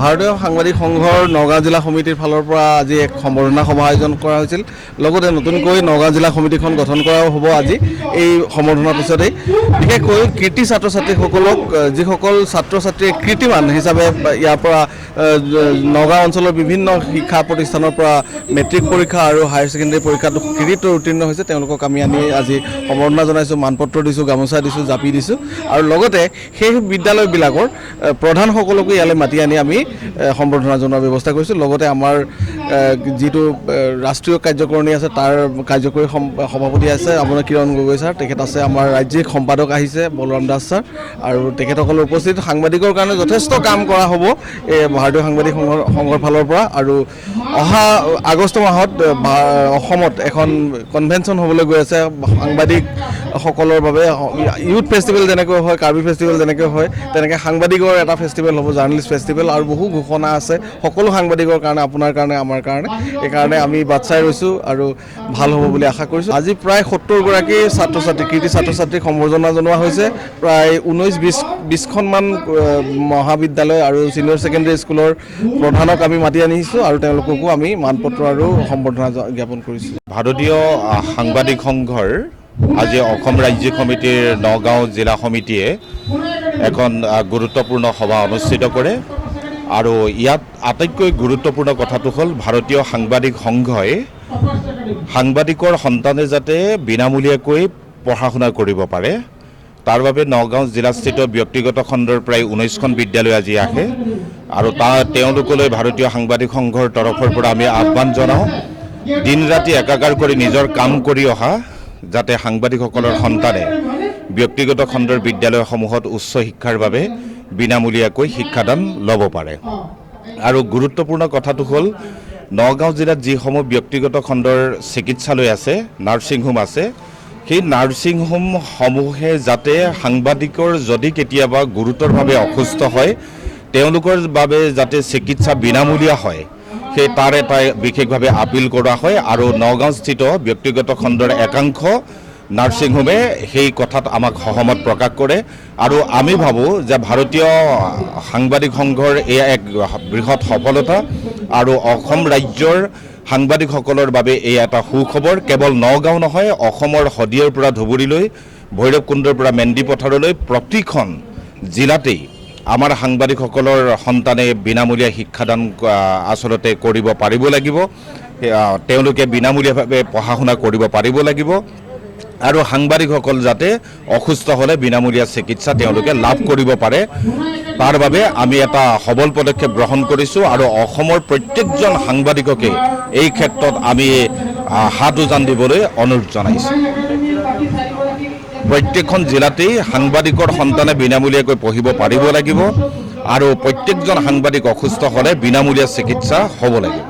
ভাৰতীয় সাংবাদিক সংঘৰ নগাঁও জিলা সমিতিৰ ফালৰ পৰা আজি এক সম্বৰ্ধনা সভা আয়োজন কৰা হৈছিল। লগতে নতুনকৈ নগাঁও জিলা সমিতিখন গঠন কৰাও হ'ব আজি এই সম্বৰ্ধনাৰ পিছতেই। বিশেষকৈ কৃতি ছাত্ৰ ছাত্ৰীসকলক যিসকল ছাত্ৰ ছাত্ৰীয়ে কৃতিমান হিচাপে ইয়াৰ পৰা নগাঁও অঞ্চলৰ বিভিন্ন শিক্ষা প্ৰতিষ্ঠানৰ পৰা মেট্ৰিক পৰীক্ষা আৰু হায়াৰ ছেকেণ্ডেৰী পৰীক্ষাত কৃতিত্ব উত্তীৰ্ণ হৈছে, তেওঁলোকক আমি আনি আজি সম্বৰ্ধনা জনাইছোঁ, মানপত্ৰ দিছোঁ, গামোচা দিছোঁ, জাপি দিছোঁ। আৰু লগতে সেই বিদ্যালয়বিলাকৰ প্ৰধানসকলকো ইয়ালৈ মাতি আনি আমি সম্বৰ্ধনা জনোৱাৰ ব্যৱস্থা কৰিছোঁ। লগতে আমাৰ যিটো ৰাষ্ট্ৰীয় কাৰ্যকাৰিণী আছে তাৰ কাৰ্যকৰী সভাপতি আছে আপোনাৰ কিৰণ গগৈ ছাৰ, তেখেত আছে, আমাৰ ৰাজ্যিক সম্পাদক আহিছে বলৰাম দাস ছাৰ, আৰু তেখেতসকলৰ উপস্থিত সাংবাদিকৰ কাৰণে যথেষ্ট কাম কৰা হ'ব এই ভাৰতীয় সাংবাদিক সংঘৰ ফালৰ পৰা। আৰু অহা আগষ্ট মাহত অসমত এখন কনভেনশ্যন হ'বলৈ গৈ আছে সাংবাদিকসকলৰ বাবে। ইউথ ফেষ্টিভেল যেনেকৈ হয়, কাৰ্বি ফেষ্টিভেল যেনেকৈ হয়, তেনেকৈ সাংবাদিকৰ এটা ফেষ্টিভেল হ'ব, জাৰ্নেলিষ্ট ফেষ্টিভেল, আৰু বহু ঘোষণা আছে সকলো সাংবাদিকৰ কাৰণে, আপোনাৰ কাৰণে, আমাৰ কাৰণে। সেইকাৰণে আমি বাট চাই ৰৈছোঁ আৰু ভাল হ'ব বুলি আশা কৰিছোঁ। আজি প্ৰায় 70গৰাকী ছাত্ৰ ছাত্ৰী, কৃতি ছাত্ৰ ছাত্ৰীক সম্বৰ্ধনা জনোৱা হৈছে। প্ৰায় 19-20খনমান মহাবিদ্যালয় আৰু ছিনিয়ৰ ছেকেণ্ডেৰী স্কুলৰ প্ৰধানক আমি মাতি আনিছোঁ আৰু তেওঁলোককো আমি মানপত্ৰ আৰু সম্বৰ্ধনা জ্ঞাপন কৰিছোঁ। ভাৰতীয় সাংবাদিক সংঘৰ আজি অসম ৰাজ্যিক সমিতিৰ নগাঁও জিলা সমিতিয়ে এখন গুৰুত্বপূৰ্ণ সভা অনুষ্ঠিত কৰে। আৰু ইয়াত আটাইতকৈ গুৰুত্বপূৰ্ণ কথাটো হ'ল ভাৰতীয় সাংবাদিক সংঘই সাংবাদিকৰ সন্তানে যাতে বিনামূলীয়াকৈ পঢ়া শুনা কৰিব পাৰে, তাৰ বাবে নগাঁও জিলাস্থিত ব্যক্তিগত খণ্ডৰ প্ৰায় 19খন বিদ্যালয় আজি আহে। আৰু তেওঁলোকলৈ ভাৰতীয় সাংবাদিক সংঘৰ তৰফৰ পৰা আমি আহ্বান জনাওঁ, দিন ৰাতি একাকাৰ কৰি নিজৰ কাম কৰি অহা যাতে সাংবাদিকসকলৰ সন্তানে ব্যক্তিগত খণ্ডৰ বিদ্যালয়সমূহত উচ্চ শিক্ষাৰ বাবে বিনামূলীয়াকৈ শিক্ষাদান ল'ব পাৰে। আৰু গুৰুত্বপূৰ্ণ কথাটো হ'ল নগাঁও জিলাত যিসমূহ ব্যক্তিগত খণ্ডৰ চিকিৎসালয় আছে, নাৰ্ছিং হোম আছে, সেই নাৰ্ছিং হোমসমূহে যাতে সাংবাদিকৰ যদি কেতিয়াবা গুৰুতৰভাৱে অসুস্থ হয় তেওঁলোকৰ বাবে যাতে চিকিৎসা বিনামূলীয়া হয়, সেই তাৰ এটা বিশেষভাৱে আপিল কৰা হয়। আৰু নগাঁওস্থিত ব্যক্তিগত খণ্ডৰ একাংশ নাৰ্ছিং হোমে সেই কথাত আমাক সহমত প্ৰকাশ কৰে। আৰু আমি ভাবোঁ যে ভাৰতীয় সাংবাদিক সংঘৰ এয়া এক বৃহৎ সফলতা, আৰু অসম ৰাজ্যৰ সাংবাদিকসকলৰ বাবে এই এটা সুখবৰ। কেৱল নগাঁও নহয়, অসমৰ শদিয়াৰ পৰা ধুবুৰীলৈ, ভৈৰৱকুণ্ডৰ পৰা মেন্দি পথাৰলৈ প্ৰতিখন জিলাতেই আমাৰ সাংবাদিকসকলৰ সন্তানে বিনামূলীয়া শিক্ষাদান আচলতে কৰিব পাৰিব লাগিব। তেওঁলোকে বিনামূলীয়াভাৱে পঢ়া শুনা কৰিব পাৰিব লাগিব, আৰু সাংবাদিকসকল যাতে অসুস্থ হ'লে বিনামূলীয়া চিকিৎসা তেওঁলোকে লাভ কৰিব পাৰে, তাৰ বাবে আমি এটা সবল পদক্ষেপ গ্ৰহণ কৰিছোঁ। আৰু অসমৰ প্ৰত্যেকজন সাংবাদিককে এই ক্ষেত্ৰত আমি হাত উজান দিবলৈ অনুৰোধ জনাইছোঁ। প্ৰত্যেকখন জিলাতেই সাংবাদিকৰ সন্তানে বিনামূলীয়াকৈ পঢ়িব পাৰিব লাগিব, আৰু প্ৰত্যেকজন সাংবাদিক অসুস্থ হ'লে বিনামূলীয়া চিকিৎসা হ'ব লাগিব।